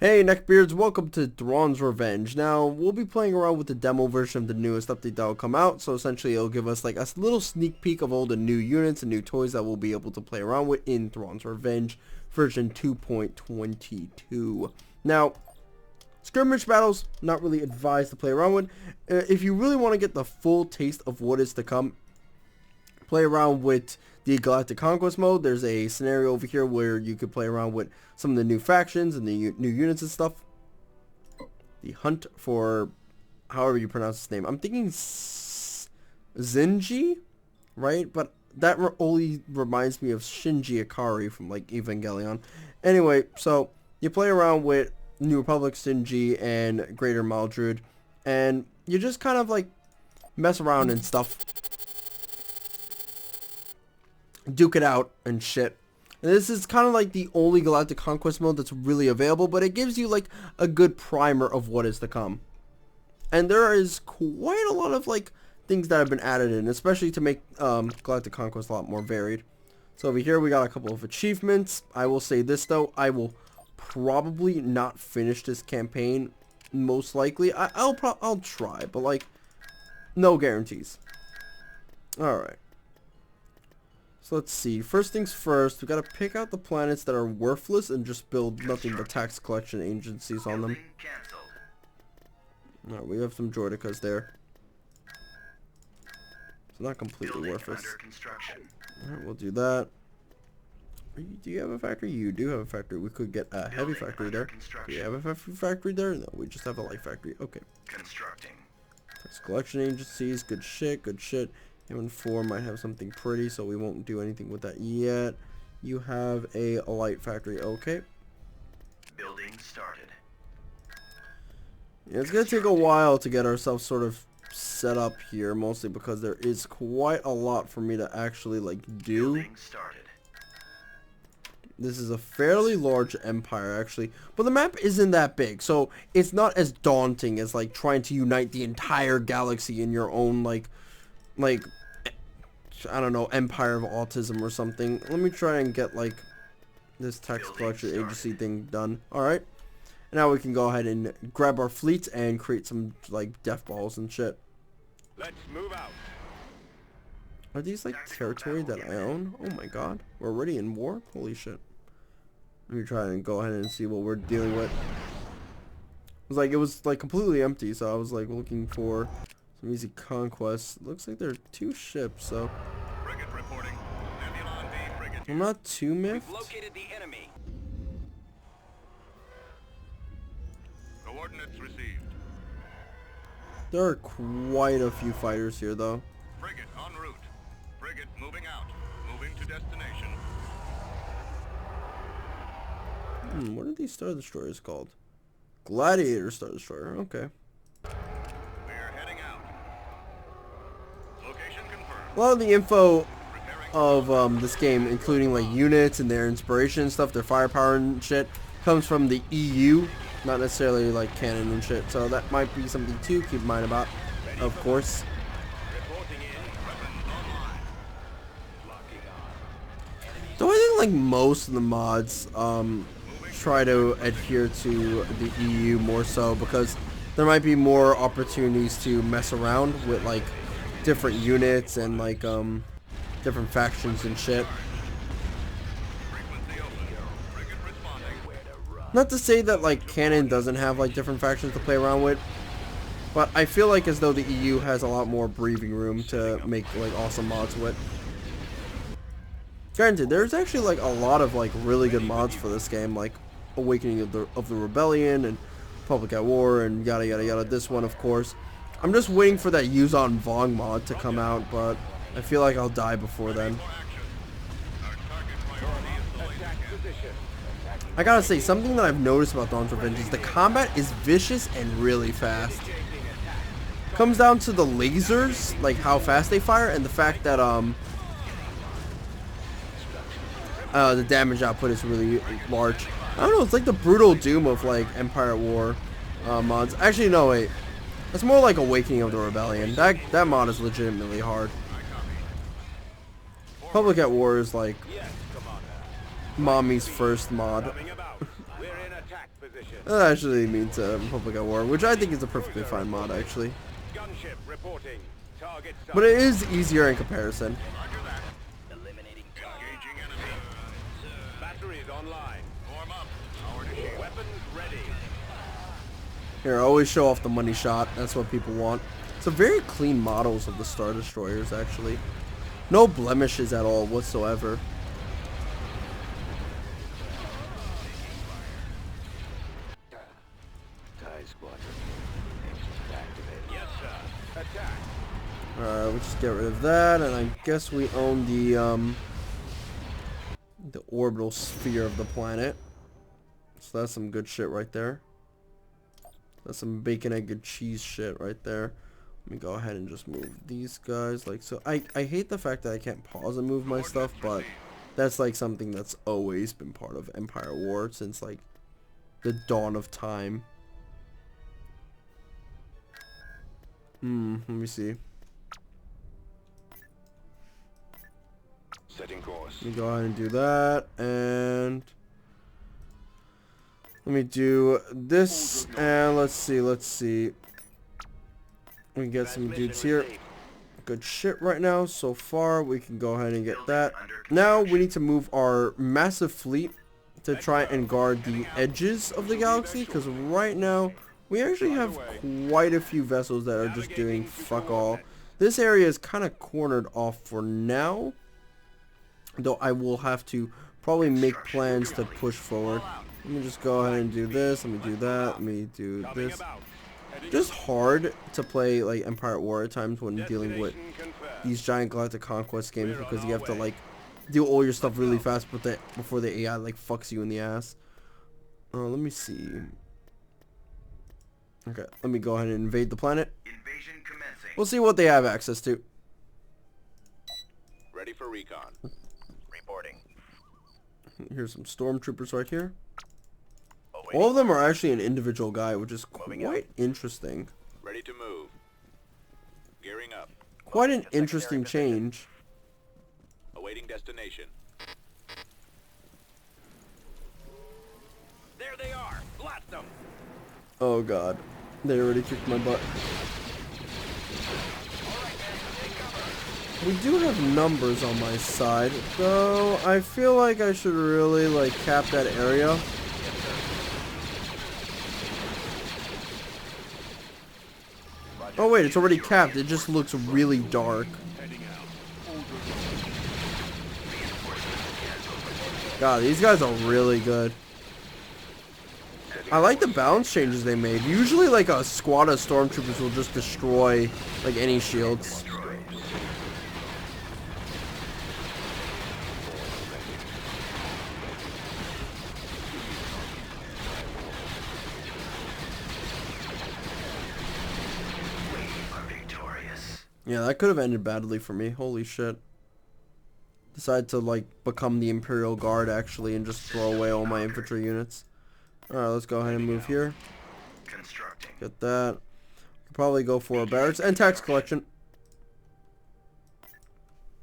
Hey neckbeards, welcome to Thrawns Revenge. Now, we'll be playing around with the demo version of the newest update that will come out, so essentially it'll give us like a little sneak peek of all the new units and new toys that we'll be able to play around with in Thrawns Revenge version 2.22. Now, skirmish battles, not really advised to play around with. If you really want to get the full taste of what is to come, play around with the Galactic Conquest mode. There's a scenario over here where you could play around with some of the new factions and the new units and stuff. The hunt for, however you pronounce his name. I'm thinking Zsinj, right? But that only reminds me of Shinji Ikari from like Evangelion. Anyway, so you play around with New Republic Zsinj and Greater Maldred, and you just kind of like mess around and stuff. Duke it out and shit. And this is kind of like the only Galactic Conquest mode that's really available, but it gives you like a good primer of what is to come. And there is quite a lot of like things that have been added in, especially to make Galactic Conquest a lot more varied. So over here we got a couple of achievements. I will say this though, I will probably not finish this campaign, most likely. I'll try, but like no guarantees. All right. So let's see. First things first, we gotta pick out the planets that are worthless and just build nothing but tax collection agencies on them. Alright, we have some Droidicas there. It's not completely worthless. Alright, we'll do that. Do you have a factory? You do have a factory. We could get a heavy factory there. Do you have a heavy factory there? No, we just have a light factory. Okay. Tax collection agencies. Good shit, good shit. M4 might have something pretty, so we won't do anything with that yet. You have a light factory, okay. Building started. Yeah, it's gonna take a while to get ourselves sort of set up here, mostly because there is quite a lot for me to actually like do. Building started. This is a fairly large empire actually, but the map isn't that big, so it's not as daunting as like trying to unite the entire galaxy in your own like I don't know, Empire of Autism or something. Let me try and get like this tax collection agency thing done. Alright. Now we can go ahead and grab our fleet and create some like death balls and shit. Let's move out. Are these like territory that I own? Oh my god. We're already in war? Holy shit. Let me try and go ahead and see what we're dealing with. It was like completely empty, so I was like looking for some easy conquests. Looks like there are 2 ships, so Frigate reporting. Nebulon V frigate. I'm not too miffed. We've located the enemy. Coordinates received. There are quite a few fighters here, though. Frigate en route. Frigate moving out. Moving to destination. What are these Star Destroyers called? Gladiator Star Destroyer, okay. We're heading out. Location confirmed. A lot of the info of this game, including like units and their inspiration and stuff, their firepower and shit, comes from the EU, not necessarily like canon and shit. So that might be something to keep in mind about, of course. Reporting in. Weapons online. Locking on. Though I think like most of the mods try to adhere to the EU more so because there might be more opportunities to mess around with like different units and like different factions and shit. Frequency open. Frigate responding. Not to say that like canon doesn't have like different factions to play around with, but I feel like as though the EU has a lot more breathing room to make like awesome mods with. Granted, there's actually like a lot of like really good mods for this game, like Awakening of the Rebellion and Republic at War and yada yada yada. This one, of course. I'm just waiting for that Yuzon Vong mod to come out, but I feel like I'll die before then. I gotta say, something that I've noticed about Thrawns Revenge is the combat is vicious and really fast. Comes down to the lasers, like how fast they fire, and the fact that the damage output is really large. I don't know, it's like the brutal doom of like Empire at War mods. Actually, no, wait. It's more like Awakening of the Rebellion. That mod is legitimately hard. Republic at War is like Mommy's first mod. We're in attack position. That actually means Republic at War, which I think is a perfectly fine mod, actually. Gunship reporting. Target But it is easier in comparison. Roger that. Eliminating engaging enemy. Batteries online. Warm up. Power to shield. Weapons ready. Here, always show off the money shot. That's what people want. It's a very clean models of the Star Destroyers, actually. No blemishes at all whatsoever. Yes, sir. Attack. Alright, we'll just get rid of that, and I guess we own the orbital sphere of the planet. So that's some good shit right there. That's some bacon, egg, and cheese shit right there. Let me go ahead and just move these guys like so. I hate the fact that I can't pause and move my stuff, but that's like something that's always been part of Empire War since like the dawn of time. Let me see. Setting course. Let me go ahead and do that, and let me do this, and let's see. We can get some dudes here. Good shit right now. So far, we can go ahead and get that. Now, we need to move our massive fleet to try and guard the edges of the galaxy, because right now, we actually have quite a few vessels that are just doing fuck all. This area is kind of cornered off for now, though I will have to probably make plans to push forward. Let me just go ahead and do this. Let me do that. Let me do this. Just hard to play like Empire at War at times when dealing with these giant galactic conquest games, because you have to like do all your stuff really fast before the AI like fucks you in the ass. Let me see. Okay, let me go ahead and invade the planet. Invasion commencing. We'll see what they have access to. Ready for recon. Reporting. Here's some stormtroopers right here. All of them are actually an individual guy, which is quite interesting. Ready to move. Gearing up. Quite an interesting change. Awaiting destination. There they are. Blast them. Oh god. They already kicked my butt. We do have numbers on my side, though I feel like I should really like cap that area. Oh wait, it's already capped. It just looks really dark. God, these guys are really good. I like the balance changes they made. Usually like a squad of stormtroopers will just destroy like any shields. Yeah, that could have ended badly for me. Holy shit. Decided to like become the Imperial Guard actually and just throw away all my infantry units. Alright, let's go ahead and move here. Get that. Could probably go for a barracks and tax collection.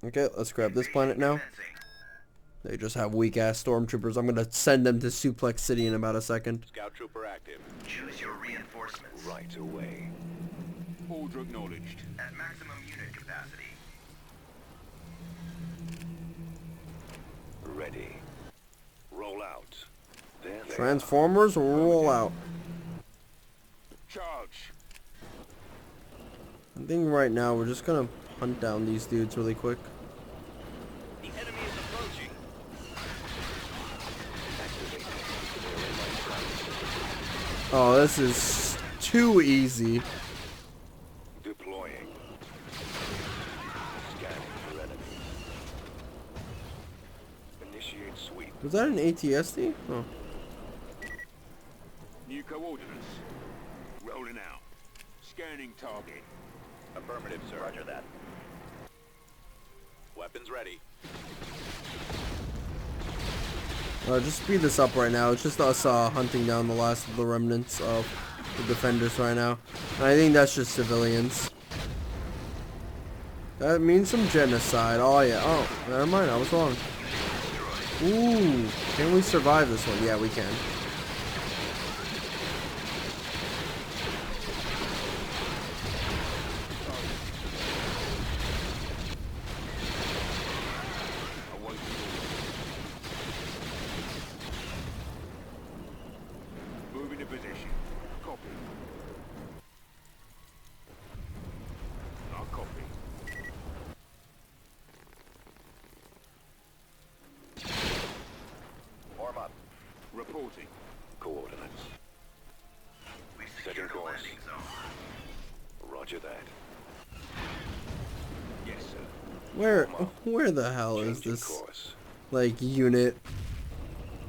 Okay, let's grab this planet now. They just have weak ass stormtroopers. I'm gonna send them to Suplex City in about a second. Scout trooper active. Choose your reinforcements. Right away. Order acknowledged. At maximum unit capacity. Ready. Roll out. There they Transformers roll out. Charge. I think right now we're just gonna hunt down these dudes really quick. The enemy is approaching. Oh, this is too easy. Deploying. Scanning for enemy. Initiate sweep. Was that an ATSD? Oh. New coordinates. Rolling out. Scanning target. Affirmative, sir. Roger that. Weapons ready. Just speed this up right now. It's just us hunting down the last of the remnants of the defenders right now. And I think that's just civilians. That means some genocide. Oh yeah. Oh, never mind. I was wrong. Ooh, can we survive this one? Yeah, we can. Roger that. Yes, sir. Where the hell is Changing this, course. like, unit?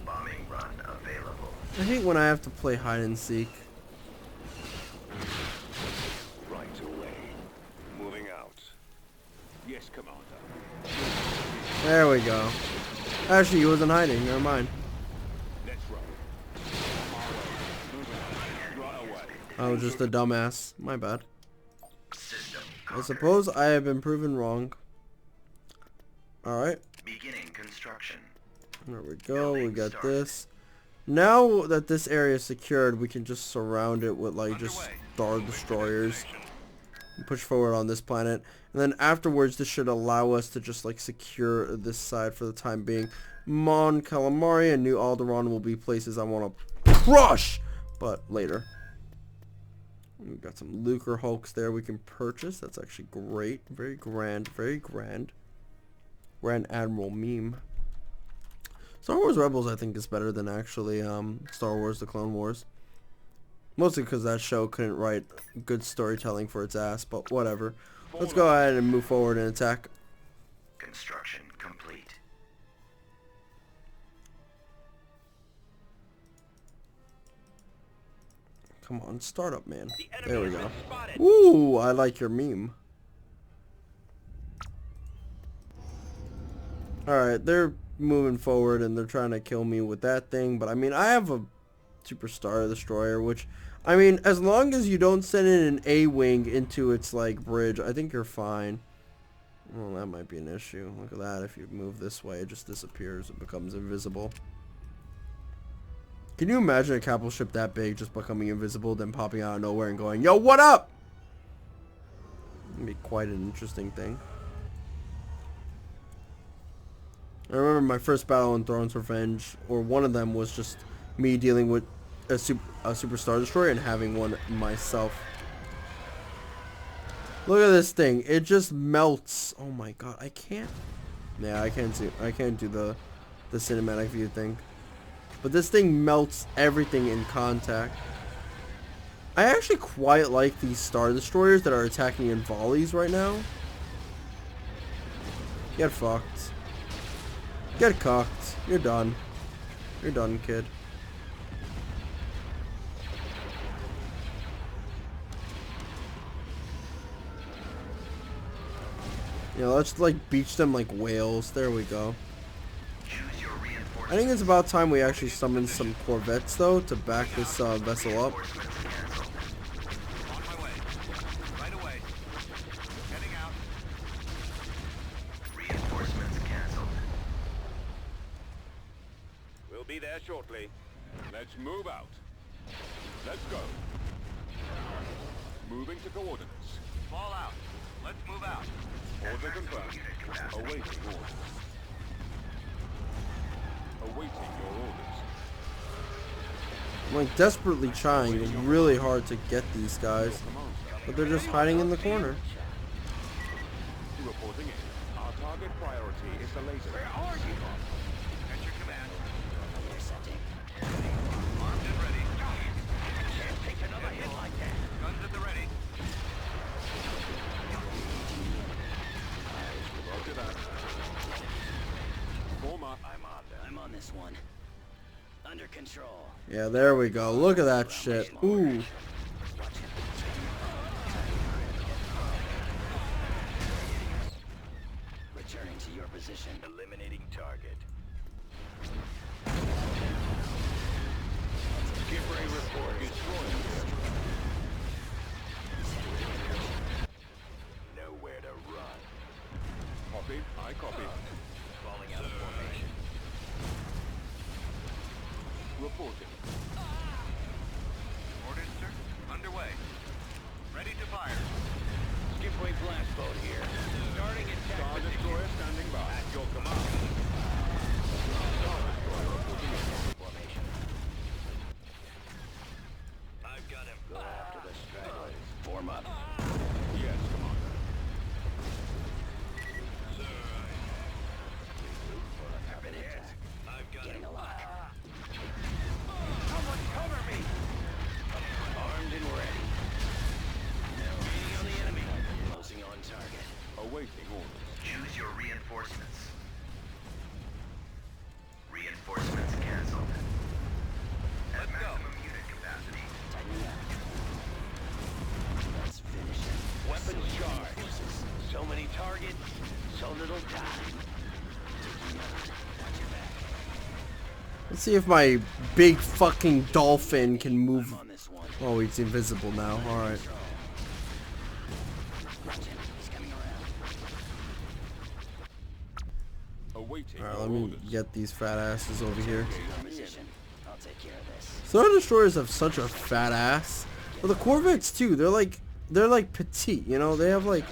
Bombing run available. I hate when I have to play hide and seek. Right away. Moving out. Yes, Commander. There we go. Actually, he wasn't hiding. Never mind. Let's roll. Right away. I was just a dumbass. My bad. System I conquered. suppose I have been proven wrong. Alright. Beginning construction. There we go. We got this. Now that this area is secured, we can just surround it with, like, just Star Destroyers. And push forward on this planet. And then afterwards, this should allow us to just, like, secure this side for the time being. Mon Calamari and New Alderaan will be places I want to crush! But later. We've got some Lucre Hulks there we can purchase. That's actually great. Very grand. Very grand. Grand Admiral meme. Star Wars Rebels, I think, is better than actually Star Wars The Clone Wars. Mostly because that show couldn't write good storytelling for its ass, but whatever. Let's go ahead and move forward and attack. Construction complete. Come on, start up, man. The enemy There we has go. been spotted. Ooh, I like your meme. Alright, they're moving forward and they're trying to kill me with that thing, but I mean, I have a Super Star Destroyer, which, I mean, as long as you don't send in an A-Wing into its, like, bridge, I think you're fine. Well, that might be an issue. Look at that. If you move this way, it just disappears. It becomes invisible. Can you imagine a capital ship that big just becoming invisible, then popping out of nowhere and going, "Yo, what up?" It'd be quite an interesting thing. I remember my first battle in Thrawns Revenge, or one of them was just me dealing with a Super Star Destroyer and having one myself. Look at this thing. It just melts. Oh my god, I can't. Yeah, I can't do the cinematic view thing. But this thing melts everything in contact. I actually quite like these Star Destroyers that are attacking in volleys right now. Get fucked. Get cocked. You're done. You're done, kid. Yeah, let's like beach them like whales. There we go. Choose your reinforcements. I think it's about time we actually summon some Corvettes though to back this vessel up. Reinforcements canceled. On my way. Right away. Heading out. Reinforcements canceled. We'll be there shortly. Let's move out. Let's go. Moving to coordinates. Fall out. Let's move out. Order confirmed. Awaiting orders. Awaiting your orders. I'm like desperately trying really hard to get these guys, but they're just hiding in the corner. Reporting in. Our target priority is the laser. Where are you? At your command. Armed and ready. Can't take another hit like that. Guns at the ready. Roger that. Form up. I'm on this one. Under control. Yeah, there we go. Look at that shit. Ooh. Returning to your position. Eliminating target. Skipper report. Destroyer. Nowhere to run. Copy. I copy. Falling out of formation. Reporting. Orders, sir. Underway. Ready to fire. Skipway blast boat here. Starting attack. Star Destroyer standing by. At your command. Star Destroyer reporting in. Formation. I've got him. Go after the stragglers. Form up. Yes, Commander. Sir, For a carbon attack. I've got Getting him. a lock. Someone cover me! Armed and ready. No. Awaiting orders. Choose your reinforcements. Reinforcements canceled. At maximum unit capacity. Let's finish it. Weapons charged. So many targets, so little time. Let's see if my big fucking dolphin can move. On this one. Oh, he's invisible now. Alright. Watch him. He's coming around. Awaiting Alright, let me orders. get these fat asses over here. Your position. I'll take care of this. Star Destroyers have such a fat ass. Well, the Corvettes too. They're like petite, you know? They have like,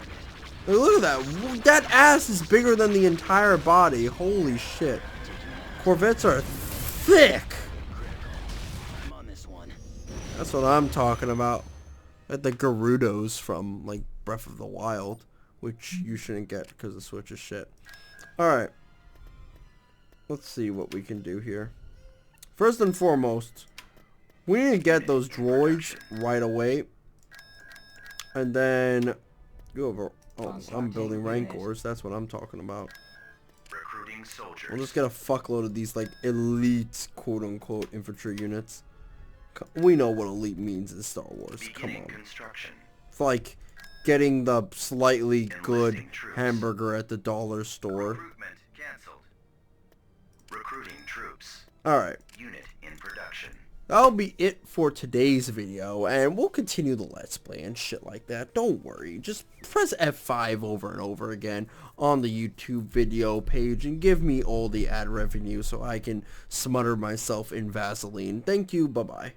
look at that. That ass is bigger than the entire body. Holy shit. Corvettes are thick. I'm on this one. That's what I'm talking about. Like the Gerudos from like Breath of the Wild, which you shouldn't get because the Switch is shit. Alright. Let's see what we can do here. First and foremost, we need to get those droids right away. And then go over. Oh, I'm building Rancors. That's what I'm talking about. Recruiting soldiers. We'll just get a fuckload of these like elite quote-unquote infantry units. We know what elite means in Star Wars. Come Beginning on. construction. It's like getting the slightly good Enlisting troops. hamburger at the dollar store. Recruitment canceled. Recruiting troops. Alright. Unit in production. That'll be it for today's video, and we'll continue the Let's Play and shit like that. Don't worry. Just press F5 over and over again on the YouTube video page and give me all the ad revenue so I can smother myself in Vaseline. Thank you. Bye-bye.